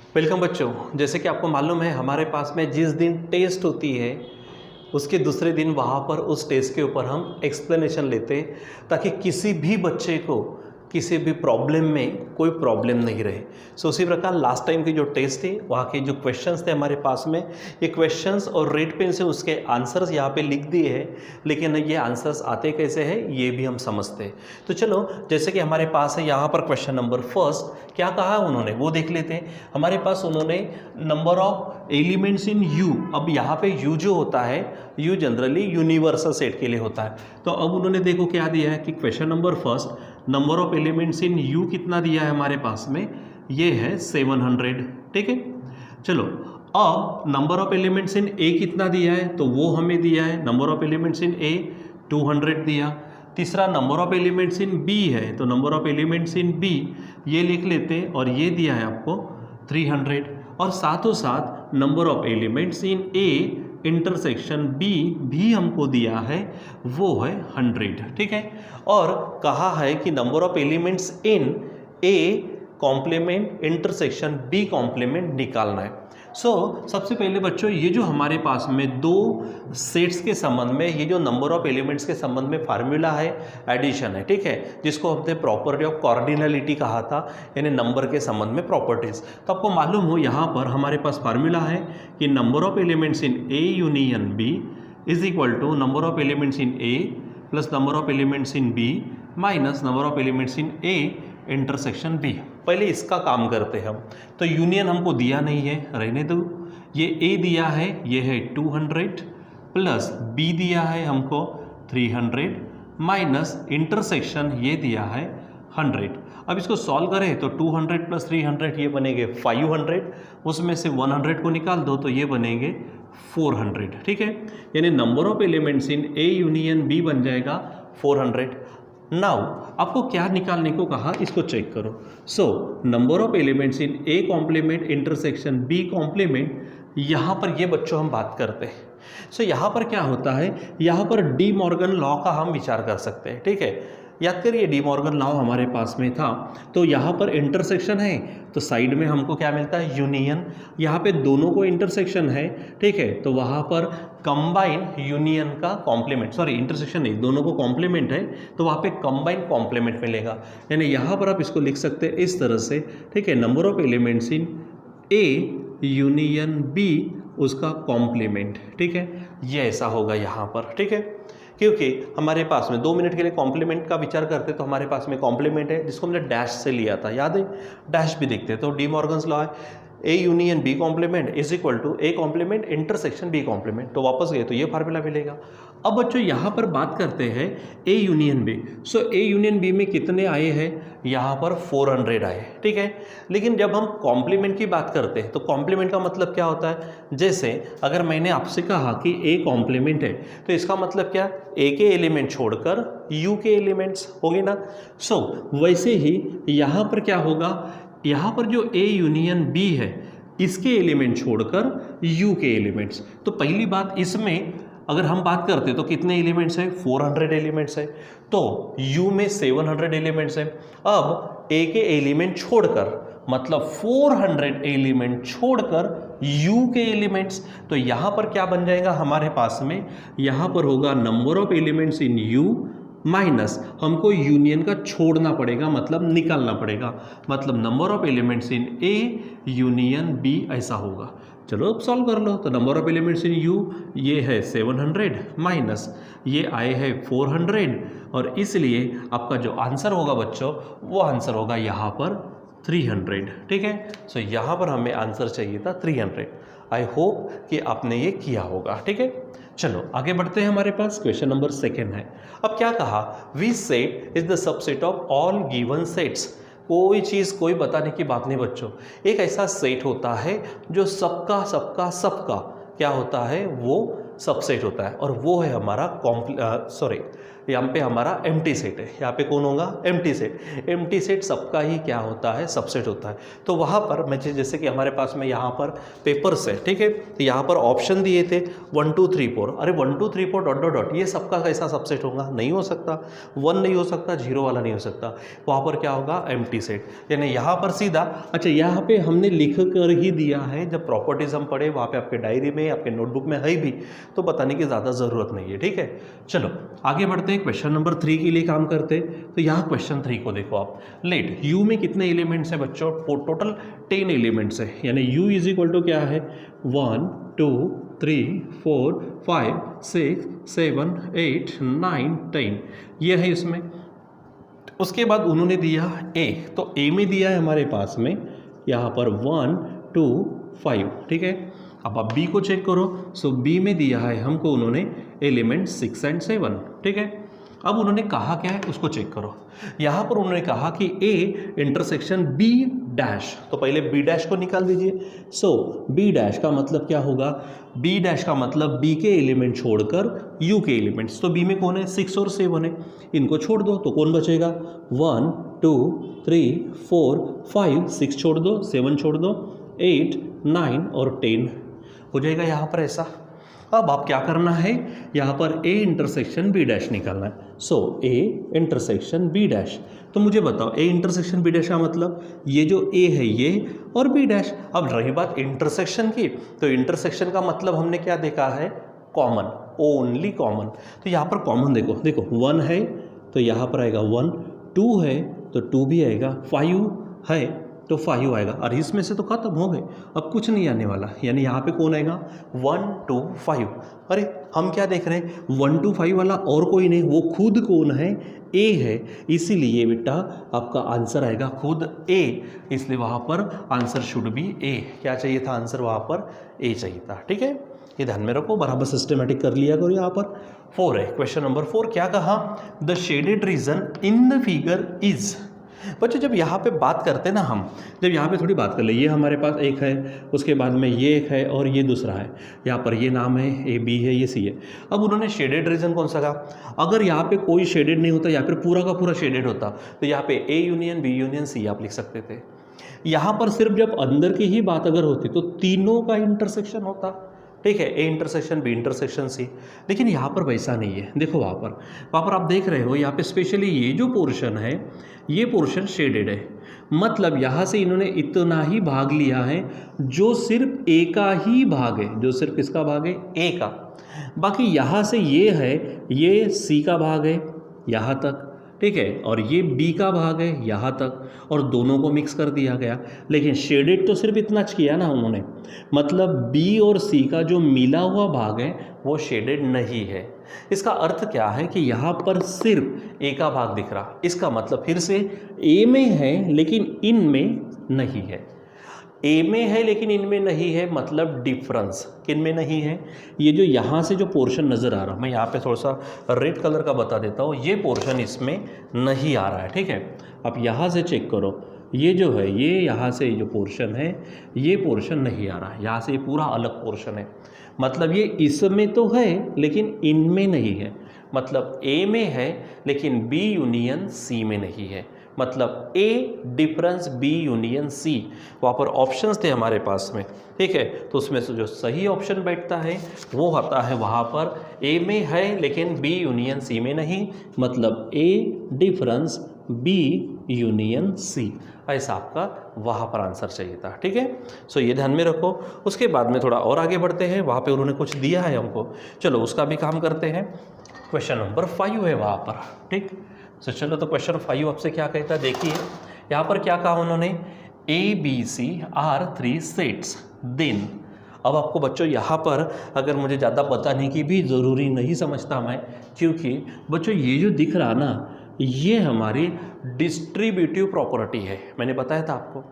Welcome बच्चों। जैसे कि आपको मालूम है हमारे पास में जिस दिन टेस्ट होती है उसके दूसरे दिन वहाँ पर उस टेस्ट के ऊपर हम एक्सप्लेनेशन लेते हैं ताकि किसी भी बच्चे को किसी भी प्रॉब्लम में कोई प्रॉब्लम नहीं रहे। सो उसी प्रकार लास्ट टाइम की जो टेस्ट थी वहाँ के जो क्वेश्चंस थे हमारे पास में, ये क्वेश्चंस और रेड पेन से उसके आंसर्स यहाँ पे लिख दिए हैं, लेकिन ये आंसर्स आते कैसे हैं ये भी हम समझते हैं। तो चलो जैसे कि हमारे पास है यहाँ पर क्वेश्चन नंबर फर्स्ट, क्या कहा उन्होंने वो देख लेते हैं। हमारे पास उन्होंने number of elements in you, अब यहाँ पे यू जो होता है यू जनरली यूनिवर्सल सेट के लिए होता है। तो अब उन्होंने देखो क्या दिया है कि question number first, number of elements in you कितना दिया है हमारे पास में, ये है 700। ठीक है, चलो अब number of elements in A कितना दिया है तो वो हमें दिया है, number of elements in A 200 दिया। तीसरा number of elements in B है तो number of elements in B ये लिख लेते हैं और ये दिया है आपको 300। और साथों साथ number of elements in A intersection B भी हमको दिया है, वो है 100। ठीक है, और कहा है कि number of elements in A complement intersection B complement निकालना है। सबसे पहले बच्चों ये जो हमारे पास में दो सेट्स के संबंध में ये जो नंबर ऑफ एलिमेंट्स के संबंध में फार्मूला है एडिशन है, ठीक है, जिसको हमने प्रॉपर्टी ऑफ कॉर्डिनलिटी कहा था, यानी नंबर के संबंध में प्रॉपर्टीज। तो आपको मालूम हो यहाँ पर हमारे पास फार्मूला है कि number of elements in A union B is equal to number of elements in A plus number of elements in B minus number of elements in A intersection B. पहले इसका काम करते हैं हम। तो यूनियन हमको दिया नहीं है, रहने दो। ये ए दिया है, ये है 200 प्लस बी दिया है हमको 300 माइनस इंटरसेक्शन ये दिया है 100। अब इसको सॉल्व करें तो 200 प्लस 300 ये बनेंगे 500, उसमें से 100 को निकाल दो तो ये बनेंगे 400। ठीक है, यानी number of elements in A union B बन जाएगा 400। नाउ आपको क्या निकालने को कहा इसको चेक करो। Number of elements in A complement intersection B complement, यहाँ पर ये बच्चों हम बात करते हैं। यहाँ पर क्या होता है, यहाँ पर डी मॉर्गन लॉ का हम विचार कर सकते हैं। ठीक है, याद करिए डी मॉर्गन लॉ हमारे पास में था। तो यहाँ पर इंटरसेक्शन है तो साइड में हमको क्या मिलता है, यूनियन। यहाँ पे दोनों को इंटरसेक्शन है, ठीक है, तो वहाँ पर कंबाइन यूनियन का कॉम्प्लीमेंट, सॉरी इंटरसेक्शन नहीं, दोनों को कॉम्प्लीमेंट है तो वहाँ पे कंबाइन कॉम्प्लीमेंट मिलेगा। यानी यहाँ पर आप इसको लिख सकते हैं इस तरह से, ठीक है, number of elements in A union B उसका कॉम्प्लीमेंट। ठीक है, ये ऐसा होगा यहाँ पर। ठीक है, क्योंकि हमारे पास में 2 मिनट के लिए कॉम्प्लीमेंट का विचार करते तो हमारे पास में कॉम्प्लीमेंट है जिसको हमने डैश से लिया था, याद है, डैश भी देखते हैं। तो डी मॉर्गन्स लॉ है A union B complement is equal to A complement intersection B complement. तो वापस गए तो ये फार्मूला मिलेगा। अब बच्चों यहाँ पर बात करते हैं A union B. A union B में कितने आए हैं, यहाँ पर 400 आए। ठीक है, लेकिन जब हम कॉम्प्लीमेंट की बात करते हैं तो कॉम्प्लीमेंट का मतलब क्या होता है, जैसे अगर मैंने आपसे कहा कि ए कॉम्प्लीमेंट है तो इसका मतलब क्या, ए के एलिमेंट छोड़कर यू के एलिमेंट्स होंगे ना। वैसे ही यहाँ पर क्या होगा, यहाँ पर जो ए यूनियन बी है इसके एलिमेंट छोड़कर यू के एलिमेंट्स। तो पहली बात इसमें अगर हम बात करते तो कितने एलिमेंट्स है, 400 एलिमेंट्स है, तो यू में 700 एलिमेंट्स है। अब ए के एलिमेंट छोड़कर मतलब 400 एलिमेंट छोड़कर यू के एलिमेंट्स, तो यहाँ पर क्या बन जाएगा हमारे पास में, यहाँ पर होगा number of elements in U minus हमको यूनियन का छोड़ना पड़ेगा, मतलब निकालना पड़ेगा, मतलब number of elements in A union B ऐसा होगा। चलो अब सॉल्व कर लो। तो number of elements in U ये है 700 माइनस ये आए है 400, और इसलिए आपका जो आंसर होगा बच्चों वो आंसर होगा यहाँ पर 300। ठीक है, यहाँ पर हमें आंसर चाहिए था 300। आई होप कि आपने ये किया होगा। ठीक है, चलो आगे बढ़ते हैं। हमारे पास क्वेश्चन नंबर 2 है। अब क्या कहा, V set is the subset of all given sets. कोई चीज़ कोई बताने की बात नहीं बच्चों, एक ऐसा सेट होता है जो सबका सबका सबका क्या होता है, वो सबसेट होता है, और वो है हमारा यहाँ पे हमारा एम्प्टी सेट है। यहाँ पे कौन होगा? Empty set. एम्प्टी सेट सबका ही क्या होता है? सबसेट होता है। तो वहाँ पर मैं जैसे कि हमारे पास में यहाँ पर पेपर्स है, ठीक है, तो यहाँ पर ऑप्शन दिए थे 1 2 3 4। अरे 1 2 3 4 डॉट डॉट डॉट, ये सबका कैसा सबसेट होगा? नहीं हो सकता, 1 नहीं हो सकता, 0 वाला नहीं हो सकता। वहाँ पर क्या होगा? Empty set. यानी यहाँ पर सीधा, अच्छा यहाँ पे हमने लिख कर ही दिया है, जब प्रॉपर्टीज हम पढ़े वहाँ पे आपके डायरी में, आपके नोटबुक में है भी, तो बताने की ज़्यादा ज़रूरत नहीं है, ठीक है। चलो आगे बढ़ते हैं, क्वेश्चन नंबर 3 के लिए काम करते हैं। तो यहाँ क्वेश्चन 3 को देखो आप, लेट u में कितने एलिमेंट्स हैं बच्चों? टोटल 10 एलिमेंट्स है, यानी u इज इक्वल टू क्या है? 1 2 3 4 5 6 7 8 9 10, ये है इसमें। उसके बाद उन्होंने दिया a, तो a में दिया है हमारे पास में यहाँ पर 1 2 5, ठीक है। अब आप b को चेक करो, सो b में दिया है हमको उन्होंने एलिमेंट 6 और 7, ठीक है। अब उन्होंने कहा क्या है उसको चेक करो। यहाँ पर उन्होंने कहा कि a इंटरसेक्शन b डैश, तो पहले b डैश को निकाल दीजिए। सो b डैश का मतलब क्या होगा? b डैश का मतलब b के एलिमेंट छोड़कर u के एलिमेंट्स, तो b में कौन है? 6 और 7 है, इनको छोड़ दो तो कौन बचेगा? 1 2 3 4 5, 6 छोड़ दो, 7 छोड़ दो, 8 9 और 10 हो जाएगा यहाँ पर ऐसा। अब आप क्या करना है? यहाँ पर a इंटरसेक्शन b डैश निकालना है। सो a इंटरसेक्शन b डैश, तो मुझे बताओ a इंटरसेक्शन b डैश का मतलब ये जो a है ये और b डैश। अब रही बात इंटरसेक्शन की, तो इंटरसेक्शन का मतलब हमने क्या देखा है? Common, only common. तो यहाँ पर कॉमन देखो, देखो 1 है तो यहाँ पर आएगा 1, 2 है तो 2 भी आएगा, 5 है तो 5 आएगा, और इसमें से तो खत्म हो गए, अब कुछ नहीं आने वाला। यानी यहाँ पे कौन आएगा? 1 2 5। अरे हम क्या देख रहे हैं? 1 2 5 वाला और कोई नहीं, वो खुद कौन है? a है, इसीलिए बेटा आपका आंसर आएगा खुद a, इसलिए वहाँ पर आंसर शुड बी a। क्या चाहिए था आंसर? वहाँ पर a चाहिए था, ठीक है। ये ध्यान में रखो, बराबर सिस्टमेटिक कर लिया करो। यहाँ पर 4 है, क्वेश्चन नंबर 4 क्या कहा? The shaded region in the figure is. बच्चों जब यहाँ पे बात करते हैं ना हम, जब यहाँ पे थोड़ी बात कर ले, ये हमारे पास एक है, उसके बाद में ये एक है और ये दूसरा है, यहाँ पर ये नाम है, ए बी है, ये सी है। अब उन्होंने शेडेड रीजन कौन सा कहा? अगर यहाँ पे कोई शेडेड नहीं होता या फिर पूरा का पूरा शेडेड होता तो यहाँ पे A union B union C आप लिख सकते थे। यहाँ पर सिर्फ जब अंदर की ही बात अगर होती तो तीनों का इंटरसेक्शन होता, ठीक है, A intersection B intersection C. लेकिन यहाँ पर वैसा नहीं है। देखो वहाँ पर आप देख रहे हो, यहाँ पे स्पेशली ये जो पोर्शन है, ये पोर्शन शेडेड है, मतलब यहाँ से इन्होंने इतना ही भाग लिया है जो सिर्फ ए का ही भाग है, जो सिर्फ किसका भाग है? ए का। बाकी यहाँ से ये है, ये सी का भाग है यहाँ तक, ठीक है, और ये बी का भाग है यहाँ तक, और दोनों को मिक्स कर दिया गया। लेकिन शेडेड तो सिर्फ इतना किया ना उन्होंने, मतलब बी और सी का जो मिला हुआ भाग है वो शेडेड नहीं है। इसका अर्थ क्या है कि यहाँ पर सिर्फ ए का भाग दिख रहा, इसका मतलब फिर से ए में है लेकिन इन में नहीं है, ए में है लेकिन इनमें नहीं है, मतलब डिफरेंस किन में नहीं है? ये जो यहाँ से जो पोर्शन नज़र आ रहा, मैं यहाँ पे थोड़ा सा रेड कलर का बता देता हूँ, ये पोर्शन इसमें नहीं आ रहा है, ठीक है। अब यहाँ से चेक करो, ये जो है, ये यहाँ से जो पोर्शन है ये पोर्शन नहीं आ रहा है, यहाँ से ये पूरा अलग पोर्शन है, मतलब ये इसमें तो है लेकिन इनमें नहीं है, मतलब ए में है लेकिन बी यूनियन सी में नहीं है, मतलब ए डिफरेंस बी यूनियन सी। वहाँ पर ऑप्शंस थे हमारे पास में, ठीक है, तो उसमें से जो सही ऑप्शन बैठता है वो आता है वहाँ पर ए में है लेकिन बी यूनियन सी में नहीं, मतलब ए डिफरेंस बी यूनियन सी, ऐसा आपका वहाँ पर आंसर चाहिए था, ठीक है। सो ये ध्यान में रखो। उसके बाद में थोड़ा और आगे बढ़ते हैं, वहाँ पे उन्होंने कुछ दिया है हमको, चलो उसका भी काम करते हैं। क्वेश्चन नंबर 5 है वहाँ पर, ठीक। सो चलो तो क्वेश्चन 5 आपसे क्या कहता है, देखिए यहाँ पर क्या कहा उन्होंने, A B C are 3 sets then. अब आपको बच्चों यहाँ पर अगर मुझे ज़्यादा बताने की भी ज़रूरी नहीं समझता मैं, क्योंकि बच्चों ये जो दिख रहा ना ये हमारी डिस्ट्रीब्यूटिव प्रॉपर्टी है, मैंने बताया था आपको।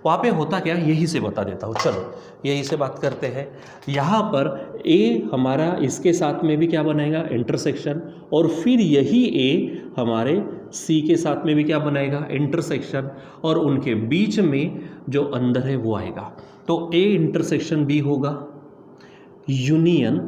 वहाँ पे होता क्या, यही से बता देता हूँ, चलो यही से बात करते हैं। यहाँ पर ए हमारा इसके साथ में भी क्या बनेगा, इंटरसेक्शन, और फिर यही ए हमारे सी के साथ में भी क्या बनाएगा, इंटरसेक्शन, और उनके बीच में जो अंदर है वो आएगा, तो ए इंटरसेक्शन बी होगा यूनियन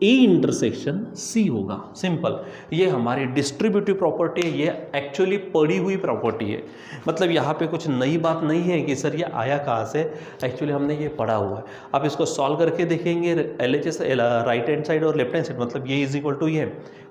ए इंटरसेक्शन सी होगा। सिंपल, ये हमारी डिस्ट्रीब्यूटिव प्रॉपर्टी है, ये एक्चुअली पढ़ी हुई प्रॉपर्टी है। मतलब यहाँ पे कुछ नई बात नहीं है कि सर ये आया कहाँ से, एक्चुअली हमने ये पढ़ा हुआ है। आप इसको सॉल्व करके देखेंगे, LHS राइट हैंड साइड और लेफ्ट हैंड साइड, मतलब ये इज इक्वल टू ये,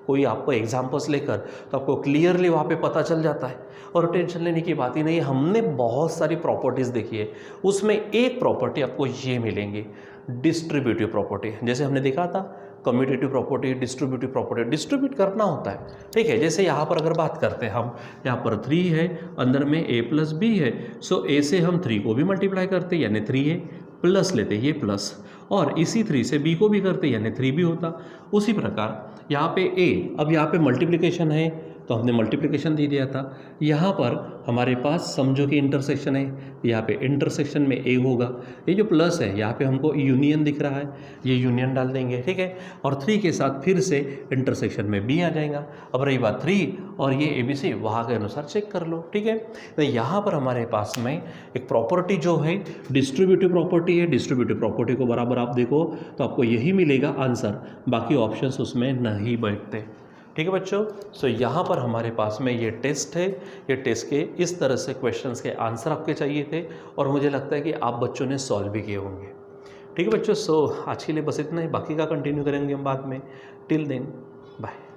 कोई आपको एग्जाम्पल्स लेकर तो आपको क्लियरली वहाँ पे पता चल जाता है। और टेंशन लेने की बात ही नहीं है, हमने बहुत सारी प्रॉपर्टीज़ देखी है, उसमें एक प्रॉपर्टी आपको ये मिलेंगी, डिस्ट्रीब्यूटिव प्रॉपर्टी। जैसे हमने देखा था commutative property, distributive property, distribute करना होता है, ठीक है। जैसे यहाँ पर अगर बात करते हैं हम, यहाँ पर 3 है, अंदर में a प्लस बी है, सो a से हम 3 को भी मल्टीप्लाई करते यानी 3a, प्लस लेते ये प्लस, और इसी 3 से b को भी करते यानी 3b होता। उसी प्रकार यहाँ पे a, अब यहाँ पे मल्टीप्लिकेशन है तो हमने मल्टीप्लिकेशन दे दिया था। यहाँ पर हमारे पास समझो कि इंटरसेक्शन है, यहाँ पे इंटरसेक्शन में a होगा, ये जो प्लस है यहाँ पे हमको यूनियन दिख रहा है, ये यूनियन डाल देंगे, ठीक है। और 3 के साथ फिर से इंटरसेक्शन में b आ जाएगा। अब रही बात 3 और ये ABC, वहाँ के अनुसार चेक कर लो, ठीक है। तो यहाँ पर हमारे पास में एक प्रॉपर्टी जो है डिस्ट्रीब्यूटिव प्रॉपर्टी है, डिस्ट्रीब्यूटिव प्रॉपर्टी को बराबर आप देखो तो आपको यही मिलेगा आंसर, बाकी ऑप्शंस उसमें नहीं बैठते, ठीक है बच्चों। सो यहाँ पर हमारे पास में ये टेस्ट है, ये टेस्ट के इस तरह से क्वेश्चंस के आंसर आपके चाहिए थे, और मुझे लगता है कि आप बच्चों ने सॉल्व भी किए होंगे, ठीक है बच्चों। सो आज के लिए बस इतना ही, बाकी का कंटिन्यू करेंगे हम बाद में। Till then bye.